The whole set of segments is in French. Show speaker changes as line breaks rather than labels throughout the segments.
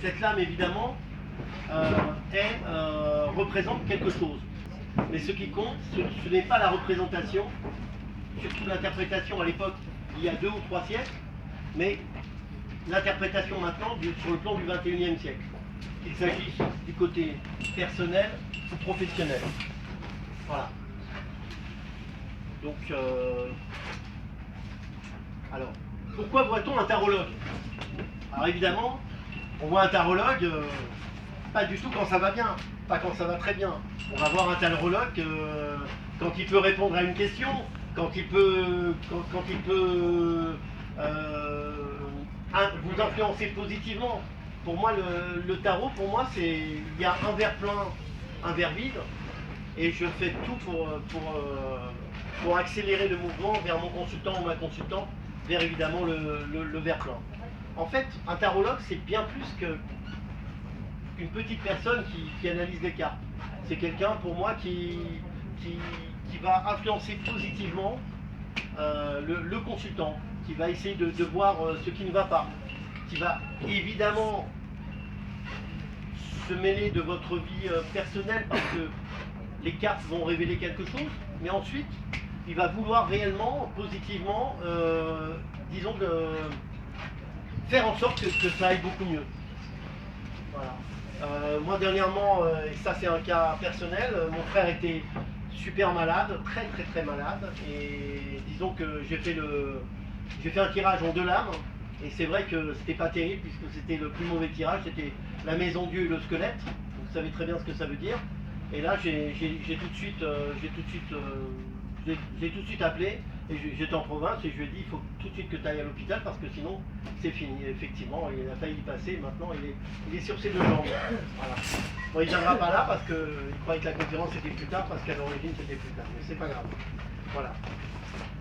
Cette lame, évidemment, représente quelque chose. Mais ce qui compte, ce n'est pas la représentation, surtout l'interprétation à l'époque, il y a 2 ou 3 siècles, mais l'interprétation maintenant sur le plan du 21e siècle. Qu'il s'agisse du côté personnel ou professionnel. Voilà. Donc, alors, pourquoi voit-on un tarologue? Alors évidemment, on voit un tarologue pas du tout quand ça va bien, pas quand ça va très bien. On va voir un tarologue quand il peut répondre à une question, quand il peut, vous influencer positivement. Pour moi, le tarot, pour moi, c'est il y a un verre plein, un verre vide, et je fais tout pour accélérer le mouvement vers mon consultant ou ma consultante, vers évidemment le verre plein. En fait, un tarologue, c'est bien plus qu'une petite personne qui analyse les cartes. C'est quelqu'un, pour moi, qui va influencer positivement le consultant, qui va essayer de voir ce qui ne va pas, qui va évidemment se mêler de votre vie personnelle parce que les cartes vont révéler quelque chose, mais ensuite, il va vouloir réellement, positivement, disons, faire en sorte que ça aille beaucoup mieux. Voilà. Moi dernièrement, et ça c'est un cas personnel, mon frère était super malade, très malade, et disons que j'ai fait un tirage en 2 lames, et c'est vrai que c'était pas terrible puisque c'était le plus mauvais tirage, c'était la maison Dieu et le squelette, vous savez très bien ce que ça veut dire. Et là j'ai tout de suite appelé, et j'étais en province et je lui ai dit il faut tout de suite que tu ailles à l'hôpital parce que sinon c'est fini. Et effectivement, il a failli y passer, maintenant il est sur ses 2 jambes. Voilà. Bon, il ne viendra pas là parce qu'il croyait que la conférence était plus tard, parce qu'à l'origine c'était plus tard, mais c'est pas grave. Voilà.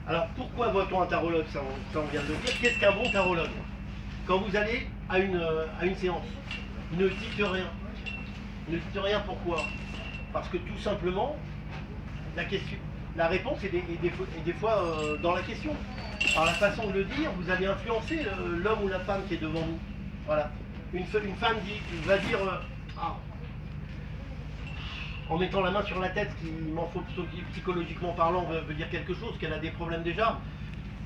Alors pourquoi voit-on un tarologue? Ça on vient de le dire. Qu'est-ce qu'un bon tarologue? Quand vous allez à une séance, ne dites rien. Ne dites rien, pourquoi? Parce que tout simplement, la réponse est des fois dans la question. Par la façon de le dire, vous allez influencer l'homme ou la femme qui est devant nous. Voilà. Une femme va dire, en mettant la main sur la tête, qui m'en faut psychologiquement parlant, veut dire quelque chose, qu'elle a des problèmes déjà.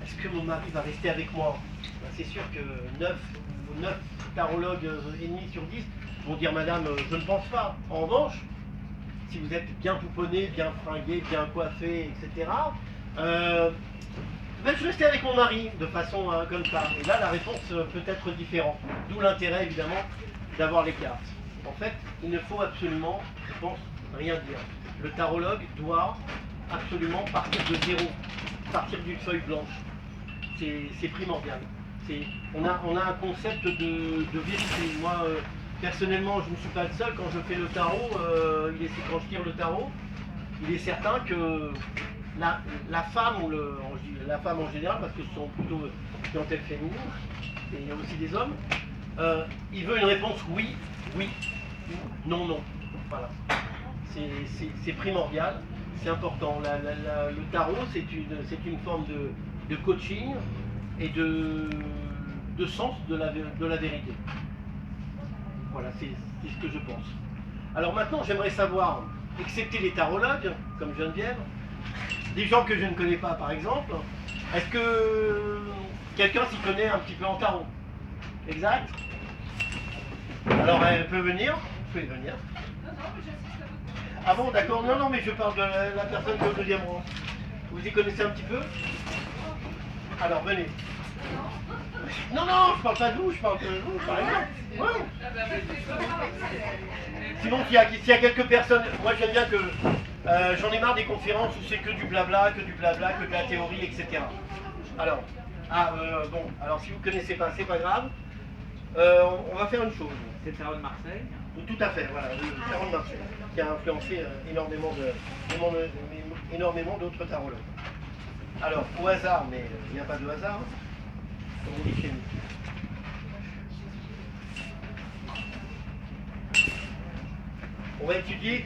Est-ce que mon mari va rester avec moi? Ben, c'est sûr que 9 tarologues et demi sur 10 vont dire madame, je ne pense pas. En revanche, si vous êtes bien pouponné, bien fringué, bien coiffé, etc., je vais rester avec mon mari de façon comme ça. Et là, la réponse peut être différente. D'où l'intérêt, évidemment, d'avoir les cartes. En fait, il ne faut absolument, je pense, rien dire. Le tarologue doit absolument partir de zéro, partir d'une feuille blanche. C'est primordial. On a un concept de vérité. Moi, personnellement, je ne suis pas le seul. Quand je fais le tarot, quand je tire le tarot, il est certain que la femme en général, parce que ce sont plutôt clientèle féminine, et il y a aussi des hommes, il veut une réponse oui, non. Voilà. C'est primordial, c'est important. Le tarot, c'est une forme de coaching et de sens de la vérité. Voilà, c'est ce que je pense. Alors maintenant, j'aimerais savoir, excepté les tarologues, comme Geneviève, des gens que je ne connais pas par exemple, est-ce que quelqu'un s'y connaît un petit peu en tarot? Exact? Alors elle peut venir, vous pouvez venir. Ah bon, d'accord, non, mais je parle de la personne qui est au 2e rang. Vous y connaissez un petit peu? Alors venez. Non, je parle pas de vous, je parle de vous, par exemple. Ouais. Sinon, s'il y a quelques personnes, moi j'aime bien que j'en ai marre des conférences où c'est que du blabla, que de la théorie, etc. Alors, bon, alors si vous ne connaissez pas, c'est pas grave. On va faire une chose.
C'est le tarot de Marseille?
Tout à fait, voilà, le tarot de Marseille, qui a influencé énormément d'autres tarologues. Alors, au hasard, mais il n'y a pas de hasard, comme on dit chez nous. On va étudier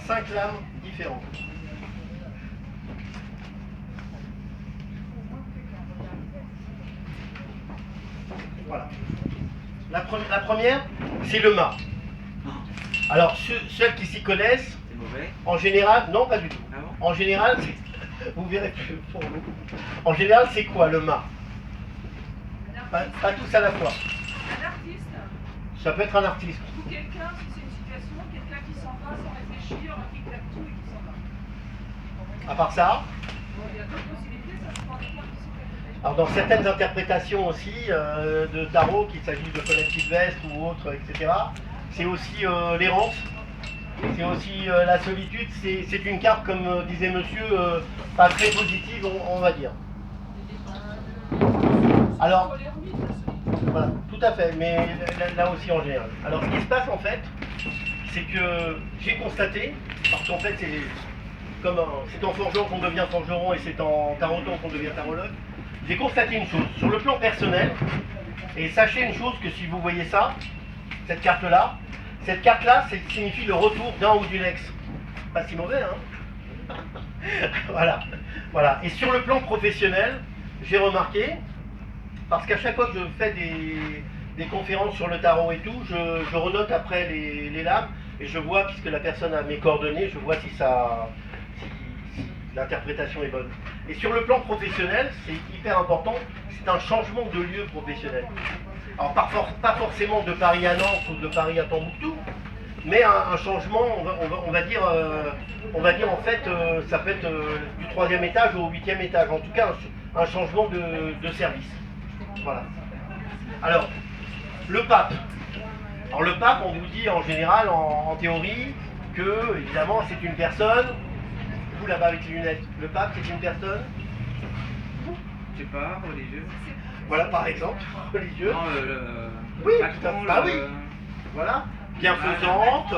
5 lames différentes. Voilà. La première, c'est le mât. Alors, ceux qui s'y connaissent,
C'est mauvais.
en général, non, pas du tout.
Ah bon?
En général, vous verrez pour vous. En général, c'est quoi le mât? Pas tous à la fois.
Un artiste
Ça peut être un artiste.
ou quelqu'un, si c'est une situation, quelqu'un qui s'en va sans réfléchir, qui claque tout et qui s'en va.
À part ça,
Il y a d'autres possibilités, ça se prend quelqu'un qui s'en réfléchir.
alors dans certaines interprétations aussi de tarot, qu'il s'agisse de Colette Sylvestre ou autre, etc., c'est aussi l'errance, c'est aussi la solitude. C'est une carte, comme disait monsieur, pas très positive, on va dire. Alors, voilà, tout à fait, mais là aussi en général. Alors, ce qui se passe en fait, c'est que j'ai constaté, parce qu'en fait, c'est en forgeron qu'on devient forgeron et c'est en tarotant qu'on devient tarologue, j'ai constaté une chose, sur le plan personnel, et sachez une chose, que si vous voyez ça, cette carte-là, signifie le retour d'un ou d'une ex. Pas si mauvais, hein? Voilà. Et sur le plan professionnel, j'ai remarqué, parce qu'à chaque fois que je fais des conférences sur le tarot et tout, je renote après les lames et je vois, puisque la personne a mes coordonnées, je vois si l'interprétation est bonne. Et sur le plan professionnel, c'est hyper important, c'est un changement de lieu professionnel. Alors pas forcément de Paris à Nantes ou de Paris à Tombouctou, mais un changement, on va dire en fait, ça peut être du 3e étage au 8e étage, en tout cas un changement de service. Voilà. Alors, le pape. Alors le pape, on vous dit en général, en théorie, que évidemment c'est une personne. Vous là-bas avec les lunettes, le pape c'est une personne.
Je sais pas, religieux.
Voilà par exemple, religieux.
Non,
oui,
patron,
tout à fait. Ah oui. Voilà. Bienfaisante,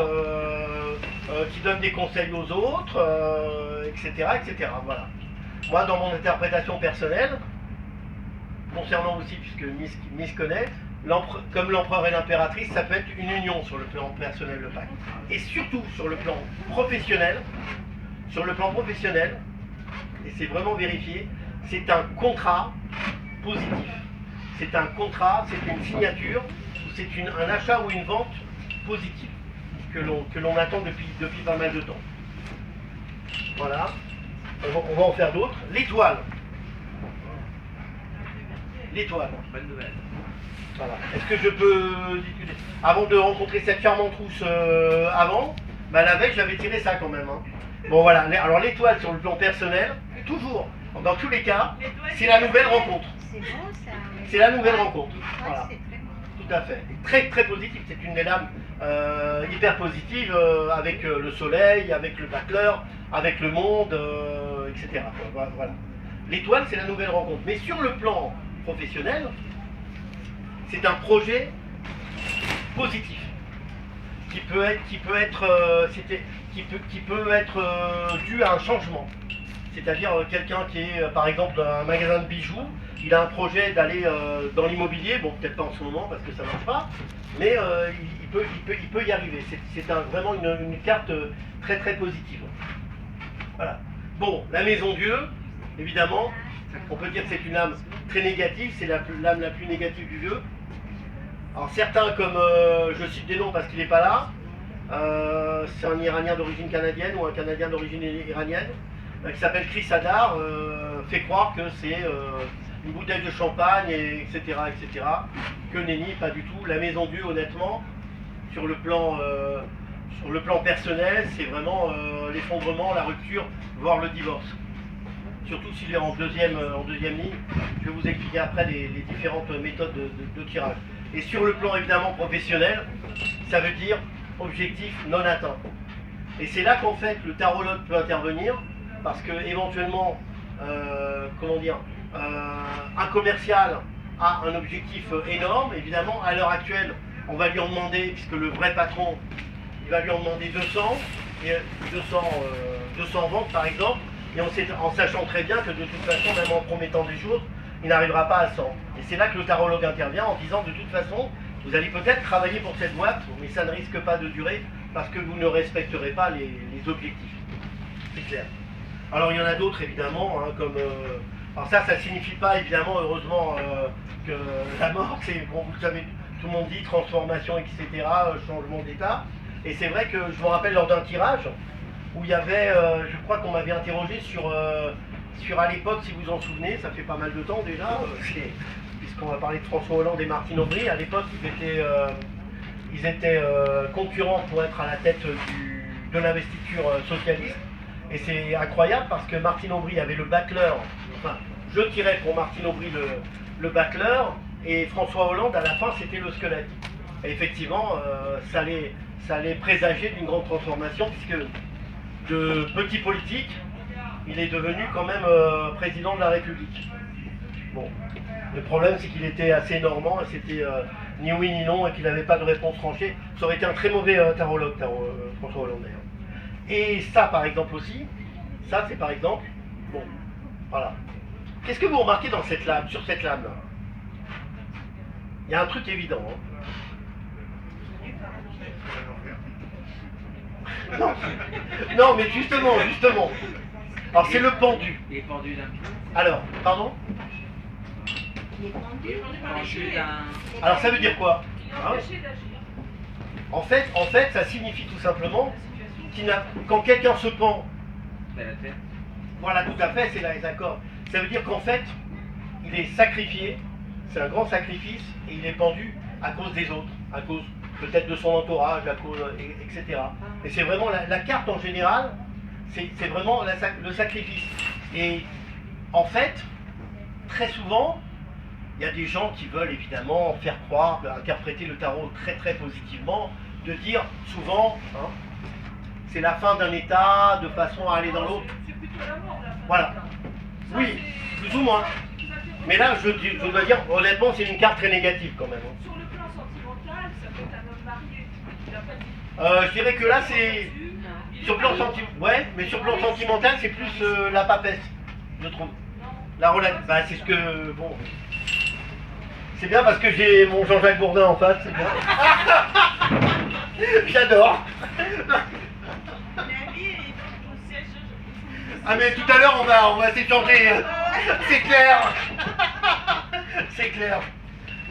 qui donne des conseils aux autres, etc., etc. Voilà. Moi, dans mon interprétation personnelle, concernant aussi, puisque Miss connaît, comme l'empereur et l'impératrice, ça peut être une union sur le plan personnel, le pacte. Et surtout sur le plan professionnel, et c'est vraiment vérifié, c'est un contrat positif. C'est un contrat, c'est une signature, c'est un achat ou une vente positive que l'on attend depuis pas mal de temps. Voilà. On va en faire d'autres. L'étoile. L'étoile.
Bonne nouvelle.
Voilà. Est-ce que je peux, avant de rencontrer cette charmante rousse la veille j'avais tiré ça quand même. Hein. Bon voilà, alors l'étoile sur le plan personnel, toujours, dans tous les cas, c'est la nouvelle rencontre.
C'est beau ça.
C'est la nouvelle rencontre. Voilà.
C'est très beau.
Tout à fait. Et très très positive, c'est une des lames hyper positive avec le soleil, avec le battleur, avec le monde, etc. Voilà. L'étoile, c'est la nouvelle rencontre. Mais sur le plan professionnel, c'est un projet positif qui peut être dû à un changement. C'est-à-dire quelqu'un qui est par exemple dans un magasin de bijoux, il a un projet d'aller dans l'immobilier, bon peut-être pas en ce moment parce que ça ne marche pas, mais il peut y arriver. C'est vraiment une carte très très positive. Voilà. Bon, la maison Dieu, évidemment, on peut dire que c'est une âme très négative, c'est l'âme la plus négative du jeu. Alors certains, comme je cite des noms parce qu'il n'est pas là, c'est un Iranien d'origine canadienne ou un Canadien d'origine iranienne, qui s'appelle Chris Hadar, fait croire que c'est une bouteille de champagne, etc., etc. Que nenni, pas du tout. La maison Dieu, honnêtement, sur le plan personnel, c'est vraiment l'effondrement, la rupture, voire le divorce. Surtout s'il est en deuxième ligne. Je vais vous expliquer après les différentes méthodes de tirage. Et sur le plan évidemment professionnel, ça veut dire objectif non atteint. Et c'est là qu'en fait le tarologue peut intervenir, parce que éventuellement, un commercial a un objectif énorme. Évidemment, à l'heure actuelle, on va lui en demander, puisque le vrai patron, il va lui en demander 200 ventes par exemple, et en sachant très bien que de toute façon, même en promettant des choses, il n'arrivera pas à 100. Et c'est là que le tarologue intervient en disant de toute façon, vous allez peut-être travailler pour cette boîte, mais ça ne risque pas de durer parce que vous ne respecterez pas les objectifs. C'est clair. Alors il y en a d'autres évidemment, hein, comme... alors ça signifie pas évidemment, heureusement, que la mort, c'est, bon, vous le savez tout le monde dit transformation, etc., changement d'état. Et c'est vrai que je me rappelle lors d'un tirage, où il y avait, je crois qu'on m'avait interrogé sur à l'époque, si vous en souvenez, ça fait pas mal de temps déjà, puisqu'on va parler de François Hollande et Martine Aubry, à l'époque ils étaient concurrents pour être à la tête de l'investiture socialiste. Et c'est incroyable parce que Martine Aubry avait le battleur, enfin, je tirais pour Martine Aubry le battleur, et François Hollande, à la fin, c'était le squelette. Et effectivement, ça allait présager d'une grande transformation, puisque de petit politique, il est devenu quand même président de la République. Bon, le problème, c'est qu'il était assez normand, et c'était ni oui ni non, et qu'il n'avait pas de réponse tranchée. Ça aurait été un très mauvais tarologue, François Hollande d'ailleurs. Et ça, par exemple aussi, ça c'est par exemple, bon, voilà. Qu'est-ce que vous remarquez dans cette lame, sur cette lame-là? Il y a un truc évident. Hein. Non. Non, mais justement. Alors c'est le pendu.
Il est pendu d'un pied.
Alors, pardon?
Pendu d'un...
Alors ça veut dire quoi?
Il est
Hein?
empêché d'agir.
En fait, ça signifie tout simplement quand quelqu'un se pend,
de la tête.
voilà, tout à fait, c'est là les accords. Ça veut dire qu'en fait, il est sacrifié, c'est un grand sacrifice, et il est pendu à cause des autres, à cause peut-être de son entourage, à cause, etc. Et c'est vraiment la carte en général, c'est vraiment le sacrifice. Et en fait, très souvent, il y a des gens qui veulent évidemment faire croire, interpréter le tarot très très positivement, de dire souvent, hein, c'est la fin d'un état de façon à aller dans l'autre.
C'est plutôt la mort, la fin.
Voilà.
Ça,
Oui,
c'est-
plus ou moins. Mais là, je dois dire, honnêtement, c'est une carte très négative quand même.
Sur le plan sentimental, ça peut être un homme marié. Il a pas dit.
Je dirais que là, c'est... Sur le plan sentimental, ouais, mais sur le plan sentimental, c'est plus la papesse, je trouve. La relation, bah c'est ce que... Bon... C'est bien parce que j'ai mon Jean-Jacques Bourdin en face, c'est bien. J'adore. Ah mais tout à l'heure on va s'échanger, c'est clair. C'est clair.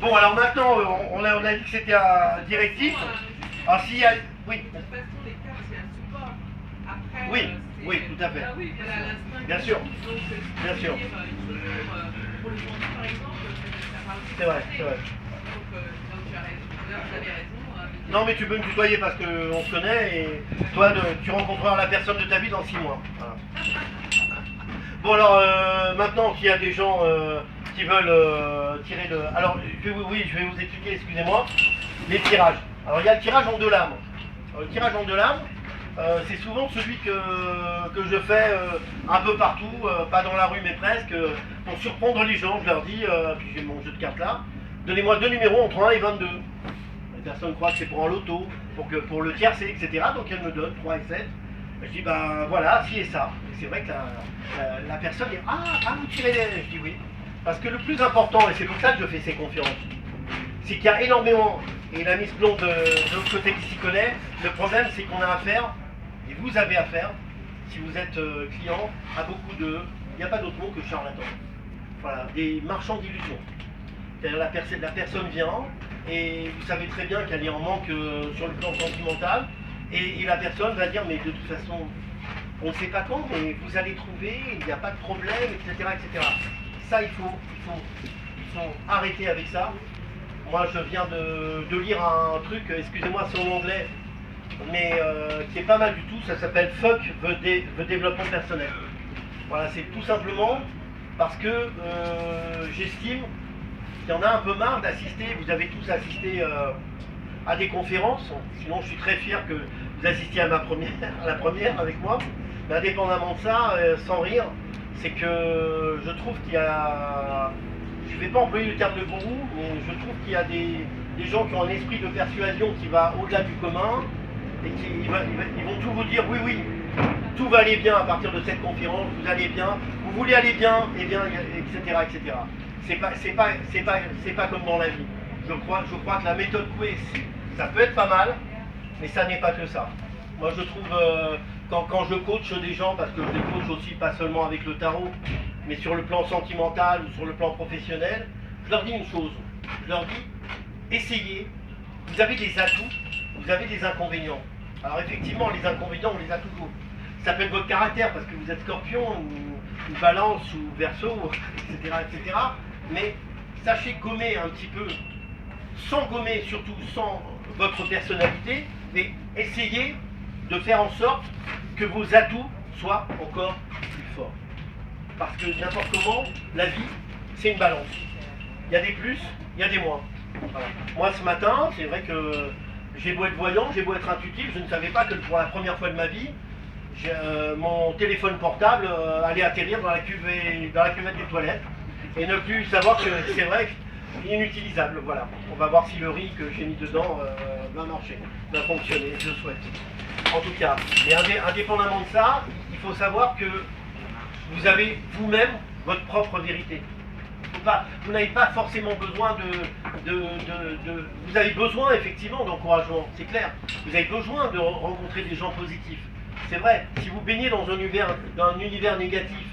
Bon alors maintenant on a dit que c'était un directif. Alors s'il y a... Oui.
De toute façon, les cartes, c'est un support. Après,
Oui,
c'est-
oui, tout à fait.
Ah oui,
Voilà, l'instinct.
Bien sûr.
Donc,
Bien sûr.
dire, pour le pendu, par exemple, ça parle de
C'est vrai,
santé.
c'est vrai.
Donc tu as raison, là, vous avez raison.
Non mais tu peux me tutoyer parce qu'on se connaît et toi tu rencontreras la personne de ta vie dans 6 mois. Voilà. Bon alors maintenant s'il y a des gens qui veulent tirer le... Alors oui, je vais vous expliquer, excusez-moi, les tirages. Alors il y a le tirage en 2 lames. Le tirage en 2 lames, c'est souvent celui que je fais un peu partout, pas dans la rue mais presque, pour surprendre les gens. Je leur dis, puis j'ai mon jeu de cartes là, donnez-moi 2 numéros entre 1 et 22. Les personnes croient que c'est pour un loto, pour le tiercé, etc. Donc elles me donnent 3 et 7. Je dis, ben voilà, ci et ça. Et c'est vrai que la personne dit, ah, vous tirez les... Je dis oui. Parce que le plus important, et c'est pour ça que je fais ces conférences, c'est qu'il y a énormément, et la Miss Blonde de l'autre côté qui s'y connaît, le problème c'est qu'on a affaire, et vous avez affaire, si vous êtes client, à beaucoup de... Il n'y a pas d'autre mot que charlatans. Voilà, des marchands d'illusions. C'est-à-dire la personne vient, et vous savez très bien qu'elle est en manque sur le plan sentimental, et la personne va dire, mais de toute façon, on ne sait pas quand, mais vous allez trouver, il n'y a pas de problème, etc. etc. Ça, il faut arrêter avec ça. Moi, je viens de lire un truc, excusez-moi, c'est en anglais, mais qui est pas mal du tout, ça s'appelle Fuck the développement personnel. Voilà, c'est tout simplement parce que j'estime qu'il y en a un peu marre d'assister, vous avez tous assisté à des conférences, sinon je suis très fier que vous assistiez à la première avec moi, mais indépendamment de ça, sans rire, c'est que je trouve qu'il y a, je ne vais pas employer le terme de gourou, mais je trouve qu'il y a des gens qui ont un esprit de persuasion qui va au-delà du commun, et ils vont tout vous dire, oui, oui, tout va aller bien à partir de cette conférence, vous allez bien, vous voulez aller bien, et bien, etc. etc. C'est pas comme dans la vie. Je crois que la méthode Coué, ça peut être pas mal, mais ça n'est pas que ça. Moi je trouve, quand je coach des gens, parce que je les coach aussi pas seulement avec le tarot, mais sur le plan sentimental ou sur le plan professionnel, je leur dis une chose. Je leur dis, essayez, vous avez des atouts, vous avez des inconvénients. Alors effectivement, les inconvénients, on les a toujours. Ça peut être votre caractère, parce que vous êtes scorpion, ou balance, ou verseau, etc., etc. Mais sachez gommer un petit peu, sans gommer, surtout sans votre personnalité, mais essayez de faire en sorte que vos atouts soient encore plus forts. Parce que n'importe comment, la vie, c'est une balance. Il y a des plus, il y a des moins. Voilà. Moi, ce matin, c'est vrai que j'ai beau être voyant, j'ai beau être intuitif, je ne savais pas que pour la première fois de ma vie, mon téléphone portable allait atterrir dans la cuvette des toilettes et ne plus savoir que c'est vrai inutilisable. Voilà. On va voir si le riz que j'ai mis dedans va marcher, va fonctionner, je souhaite. En tout cas, mais indépendamment de ça, il faut savoir que vous avez vous-même votre propre vérité. Vous n'avez pas forcément besoin vous avez besoin effectivement d'encouragement, c'est clair. Vous avez besoin de rencontrer des gens positifs. C'est vrai, si vous baignez dans un univers négatif,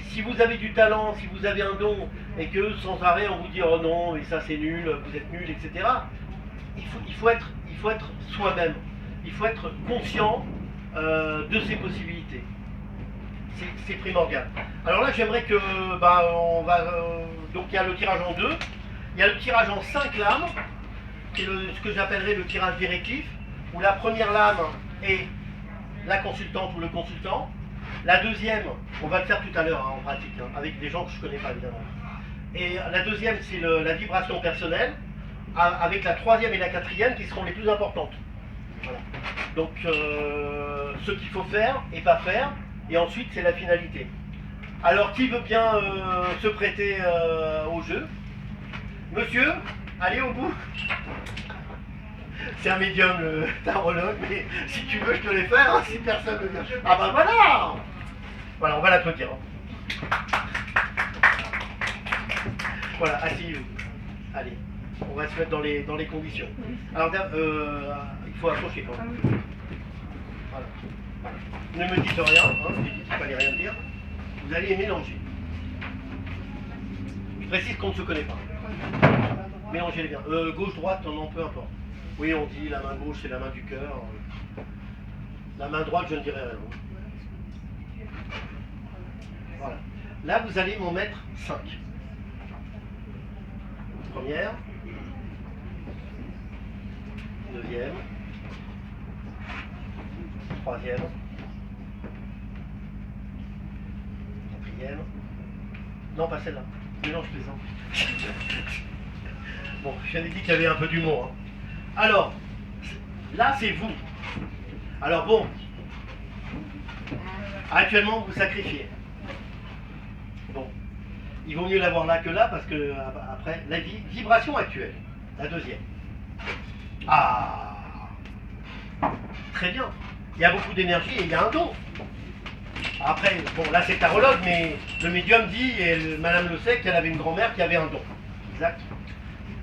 si vous avez du talent, si vous avez un don, et que sans arrêt on vous dit oh non, mais ça c'est nul, vous êtes nul, etc. Il faut être soi-même. Il faut être conscient de ses possibilités. C'est primordial. Alors là, j'aimerais que, donc il y a le tirage en 2, il y a le tirage en 5 lames, qui est ce que j'appellerais le tirage directif, où la première lame est la consultante ou le consultant. La deuxième, on va le faire tout à l'heure en pratique, avec des gens que je ne connais pas évidemment. Et la deuxième, c'est la vibration personnelle, avec la troisième et la quatrième qui seront les plus importantes. Voilà. Donc, ce qu'il faut faire et pas faire, et ensuite c'est la finalité. Alors, qui veut bien se prêter au jeu? Monsieur, allez au bout. C'est un médium, le tarologue, mais si tu veux, je te les fais, hein, si personne ne vient. Ah bah voilà. Voilà, on va l'applaudir. Voilà, asseyez-vous. Allez, on va se mettre dans les conditions. Alors, il faut approcher quand même. Voilà. Ne me dites rien, hein, j'ai dit qu'il ne fallait rien dire. Vous allez mélanger. Je précise qu'on ne se connaît pas. Mélangez-les bien. Gauche, droite, non, peu importe. Oui, on dit la main gauche, c'est la main du cœur. La main droite, je ne dirai rien. Voilà. Là, vous allez m'en mettre 5. Première. Deuxième. Troisième. Quatrième. Non, pas celle-là. Mais non, je plaisante. Bon, j'avais dit qu'il y avait un peu d'humour. Hein. Alors, là, c'est vous. Alors bon, actuellement, vous sacrifiez. Bon, il vaut mieux l'avoir là que là, parce que après, la vibration actuelle, la deuxième. Ah, très bien. Il y a beaucoup d'énergie et il y a un don. Après, bon, là c'est tarologue, mais le médium dit, et madame le sait, qu'elle avait une grand-mère qui avait un don. Exact.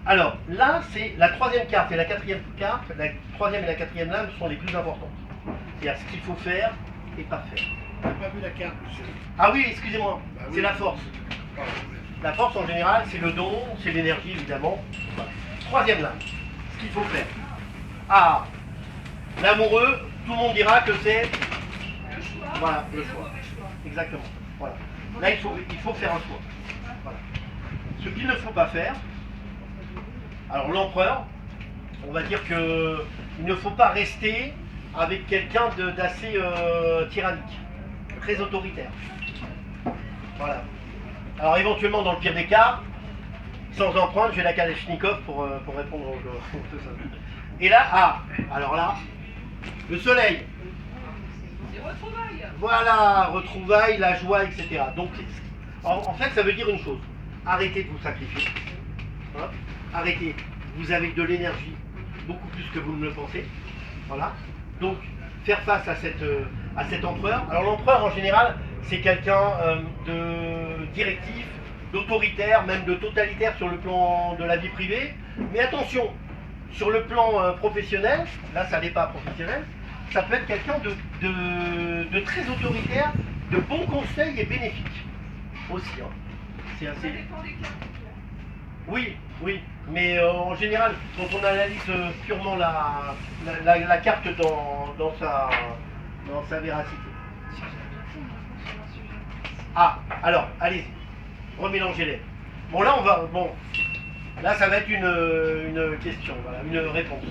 Alors, là, c'est la troisième carte et la quatrième carte. La troisième et la quatrième lame sont les plus importantes. C'est-à-dire ce qu'il faut faire et pas faire.
On n'a pas vu la carte, monsieur.
Ah oui, excusez-moi,
Bah oui.
c'est la force. La force, en général, c'est le don, c'est l'énergie, évidemment. Voilà. Troisième lame, ce qu'il faut faire. Ah, l'amoureux, tout le monde dira que c'est...
Le choix.
Voilà, le
et
choix.
mauvais choix.
Exactement. Voilà. Là, il faut faire un choix. Voilà. Ce qu'il ne faut pas faire, alors l'empereur, on va dire que il ne faut pas rester avec quelqu'un d'assez tyrannique, très autoritaire. Voilà. Alors éventuellement, dans le pire des cas, sans empreinte, j'ai la Kalachnikov pour répondre aux Et là, alors là, le soleil.
Des retrouvailles.
Voilà, retrouvailles, la joie, etc. Donc, en fait, ça veut dire une chose. Arrêtez de vous sacrifier. Hein, arrêtez. Vous avez de l'énergie, beaucoup plus que vous ne le pensez. Voilà. Donc, faire face à cet empereur. Alors, l'empereur, en général, c'est quelqu'un de directif, d'autoritaire, même de totalitaire sur le plan de la vie privée. Mais attention, sur le plan professionnel, là, ça n'est pas professionnel, ça peut être quelqu'un de très autoritaire, de bons conseils et bénéfiques aussi. Hein. C'est
Ça
assez...
dépend des cartes.
Oui, oui. Mais en général, quand on analyse purement la carte dans sa véracité. Ah, alors, allez-y, remélangez-les. Bon, là, là, ça va être une question, voilà, une réponse.